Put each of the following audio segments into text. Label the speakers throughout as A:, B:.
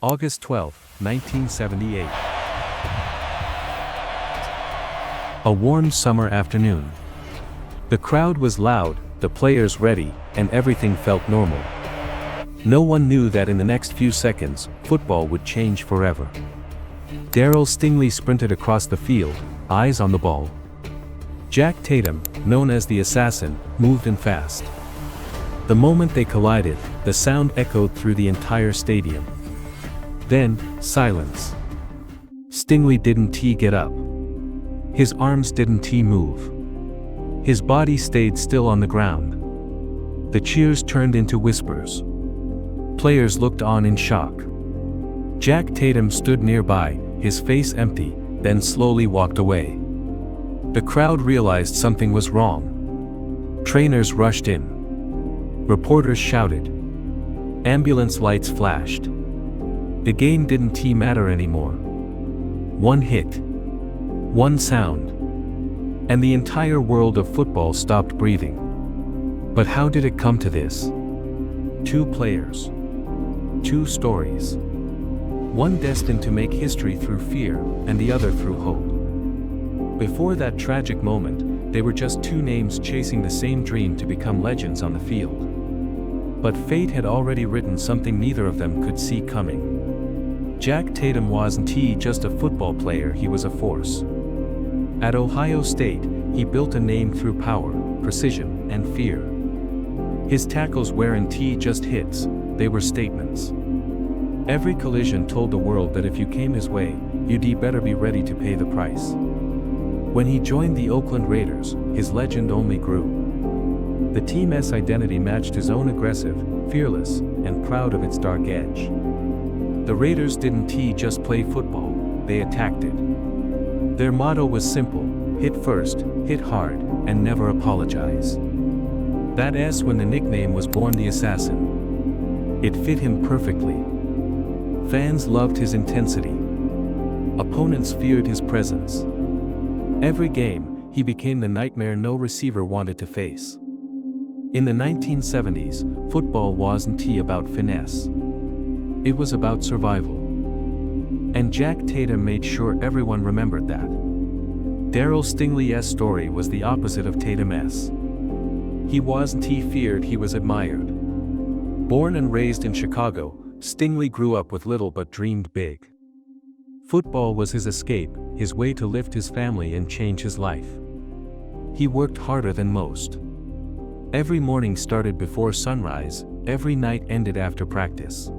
A: August 12, 1978. A warm summer afternoon. The crowd was loud, the players ready, and everything felt normal. No one knew that in the next few seconds, football would change forever. Darryl Stingley sprinted across the field, eyes on the ball. Jack Tatum, known as the assassin, moved in fast. The moment they collided, the sound echoed through the entire stadium. Then, silence. Stingley didn't get up. His arms didn't move. His body stayed still on the ground. The cheers turned into whispers. Players looked on in shock. Jack Tatum stood nearby, his face empty, then slowly walked away. The crowd realized something was wrong. Trainers rushed in. Reporters shouted. Ambulance lights flashed. The game didn't matter anymore. One hit. One sound. And the entire world of football stopped breathing. But how did it come to this? Two players. Two stories. One destined to make history through fear, and the other through hope. Before that tragic moment, they were just two names chasing the same dream to become legends on the field. But fate had already written something neither of them could see coming. Jack Tatum wasn't just a football player, he was a force. At Ohio State, he built a name through power, precision, and fear. His tackles weren't just hits, they were statements. Every collision told the world that if you came his way, you'd better be ready to pay the price. When he joined the Oakland Raiders, his legend only grew. The team's identity matched his own: aggressive, fearless, and proud of its dark edge. The Raiders didn't just play football, they attacked it. Their motto was simple: hit first, hit hard, and never apologize. That's when the nickname was born, the assassin. It fit him perfectly. Fans loved his intensity. Opponents feared his presence. Every game, he became the nightmare no receiver wanted to face. In the 1970s, football wasn't about finesse. It was about survival. And Jack Tatum made sure everyone remembered that. Darryl Stingley's story was the opposite of Tatum's. He wasn't feared, he was admired. Born and raised in Chicago, Stingley grew up with little but dreamed big. Football was his escape, his way to lift his family and change his life. He worked harder than most. Every morning started before sunrise, every night ended after practice.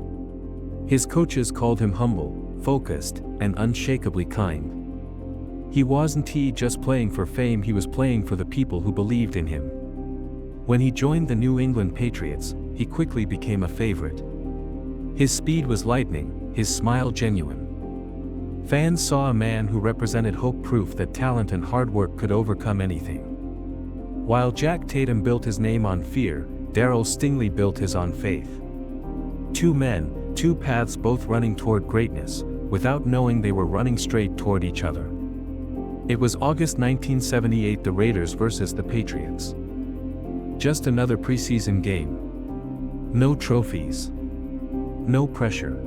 A: His coaches called him humble, focused, and unshakably kind. He wasn't just playing for fame, he was playing for the people who believed in him. When he joined the New England Patriots, he quickly became a favorite. His speed was lightning, his smile genuine. Fans saw a man who represented hope, proof that talent and hard work could overcome anything. While Jack Tatum built his name on fear, Darryl Stingley built his on faith. Two men, two paths, both running toward greatness, without knowing they were running straight toward each other. It was August 1978, the Raiders versus the Patriots. Just another preseason game. No trophies. No pressure.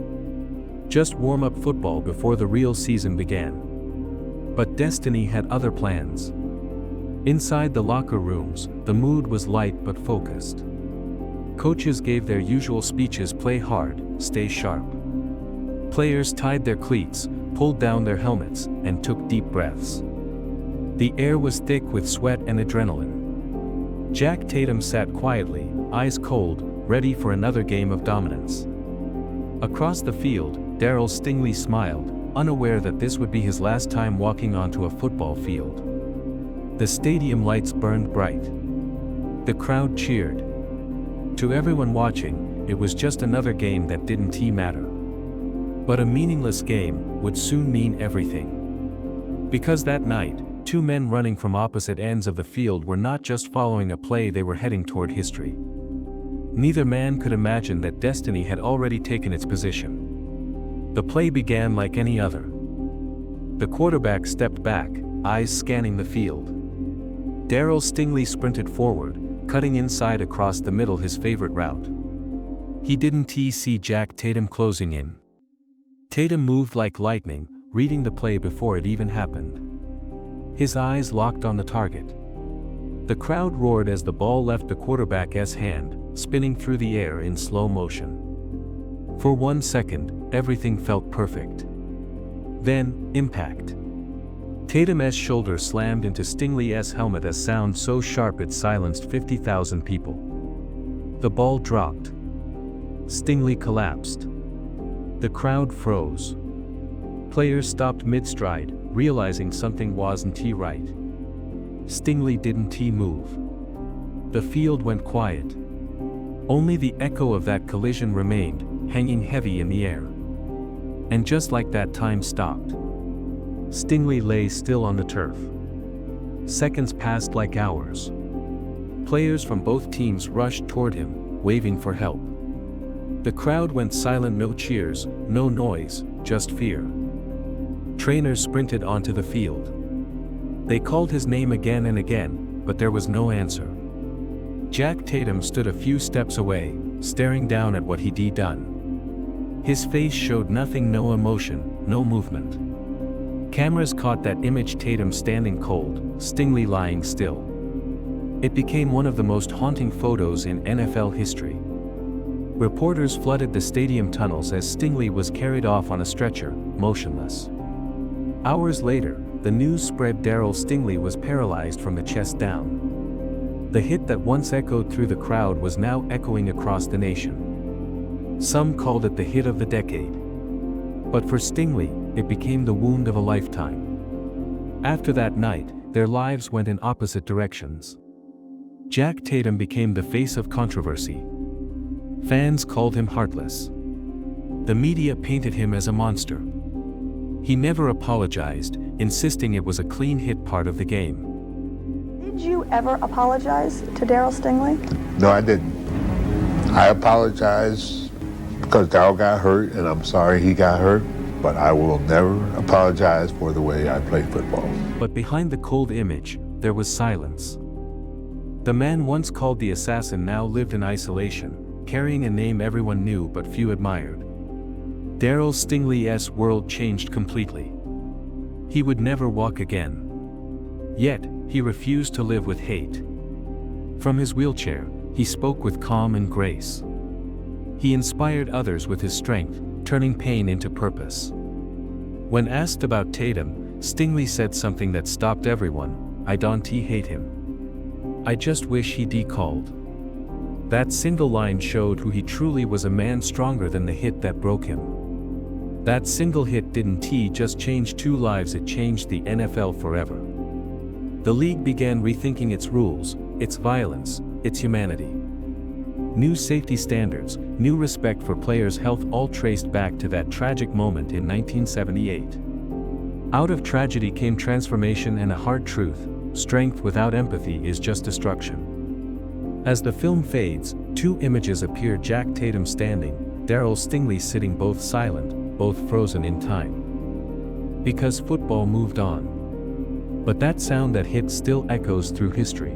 A: Just warm-up football before the real season began. But destiny had other plans. Inside the locker rooms, the mood was light but focused. Coaches gave their usual speeches: play hard, stay sharp. Players tied their cleats, pulled down their helmets, and took deep breaths. The air was thick with sweat and adrenaline. Jack Tatum sat quietly, eyes cold, ready for another game of dominance. Across the field, Darryl Stingley smiled, unaware that this would be his last time walking onto a football field. The stadium lights burned bright. The crowd cheered. To everyone watching, it was just another game that didn't matter. But a meaningless game would soon mean everything. Because that night, two men running from opposite ends of the field were not just following a play, they were heading toward history. Neither man could imagine that destiny had already taken its position. The play began like any other. The quarterback stepped back, eyes scanning the field. Darryl Stingley sprinted forward, cutting inside across the middle, his favorite route. He didn't see Jack Tatum closing in. Tatum moved like lightning, reading the play before it even happened. His eyes locked on the target. The crowd roared as the ball left the quarterback's hand, spinning through the air in slow motion. For 1 second, everything felt perfect. Then, impact. Tatum's shoulder slammed into Stingley's helmet, a sound so sharp it silenced 50,000 people. The ball dropped. Stingley collapsed. The crowd froze. Players stopped mid-stride, realizing something wasn't right. Stingley didn't move. The field went quiet. Only the echo of that collision remained, hanging heavy in the air. And just like that, time stopped. Stingley lay still on the turf. Seconds passed like hours. Players from both teams rushed toward him, waving for help. The crowd went silent, no cheers, no noise, just fear. Trainers sprinted onto the field. They called his name again and again, but there was no answer. Jack Tatum stood a few steps away, staring down at what he'd done. His face showed nothing, no emotion, no movement. Cameras caught that image: Tatum standing cold, Stingley lying still. It became one of the most haunting photos in NFL history. Reporters flooded the stadium tunnels as Stingley was carried off on a stretcher, motionless. Hours later, the news spread Darryl Stingley was paralyzed from the chest down. The hit that once echoed through the crowd was now echoing across the nation. Some called it the hit of the decade. But for Stingley, it became the wound of a lifetime. After that night, their lives went in opposite directions. Jack Tatum became the face of controversy. Fans called him heartless. The media painted him as a monster. He never apologized, insisting it was a clean hit, part of the game.
B: Did you ever apologize to Darryl Stingley?
C: No, I didn't. I apologize because Darryl got hurt, and I'm sorry he got hurt, but I will never apologize for the way I played football.
A: But behind the cold image, there was silence. The man once called the assassin now lived in isolation, carrying a name everyone knew but few admired. Darryl Stingley's world changed completely. He would never walk again. Yet, he refused to live with hate. From his wheelchair, he spoke with calm and grace. He inspired others with his strength, turning pain into purpose. When asked about Tatum, Stingley said something that stopped everyone: "I don't hate him. I just wish he'd called." That single line showed who he truly was, a man stronger than the hit that broke him. That single hit didn't just change 2 lives, it changed the NFL forever. The league began rethinking its rules, its violence, its humanity. New safety standards, new respect for players' health, all traced back to that tragic moment in 1978. Out of tragedy came transformation and a hard truth: strength without empathy is just destruction. As the film fades, 2 images appear: Jack Tatum standing, Darryl Stingley sitting, both silent, both frozen in time. Because football moved on. But that sound that hit still echoes through history.